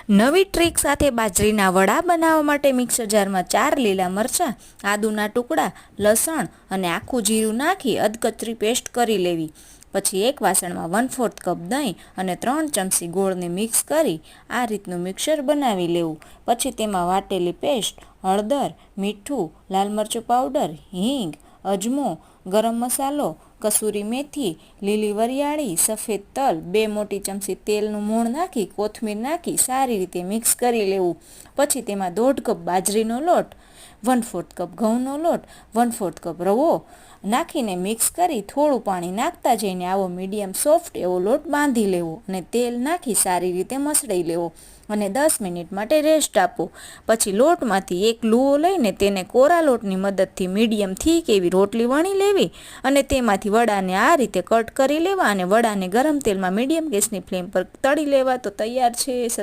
નવી ટ્રીક સાથે બાજરીના વડા બનાવવા માટે મિક્સર જારમાં 4 લીલા મરચાં, આદુના ટુકડા, લસણ અને આખું જીરું નાખી અધકચરી પેસ્ટ કરી લેવી. પછી એક વાસણમાં 1/4 કપ દહીં અને 3 ચમચી ગોળને મિક્સ કરી આ રીતનું મિક્સર બનાવી લેવું. પછી તેમાં વાટેલી પેસ્ટ, હળદર, મીઠું, લાલ મરચું પાવડર, હિંગ, અજમો, ગરમ મસાલો, કસૂરી મેથી, લીલી વરિયાળી, સફેદ તલ, 2 મોટી ચમચી તેલનું મોણ નાખી કોથમીર નાખી સારી રીતે મિક્સ કરી લેવું. પછી તેમાં 1/2 કપ બાજરીનો લોટ, 1/4 કપ ઘઉંનો લોટ, 1/4 કપ રવો નાખીને મિક્સ કરી થોડું પાણી નાખતા જઈને આવો મીડિયમ સોફ્ટ એવો લોટ બાંધી લેવો અને તેલ નાખી સારી રીતે મસળી લેવો અને 10 મિનિટ માટે રેસ્ટ આપો. પછી લોટમાંથી એક લૂવો લઈને તેને કોરા લોટની મદદથી મીડિયમ થીક એવી રોટલી વણી લેવી અને તેમાંથી વડાને આ રીતે કટ કરી લેવા અને વડાને ગરમ તેલમાં મીડિયમ ગેસની ફ્લેમ પર તળી લેવા. તો તૈયાર છે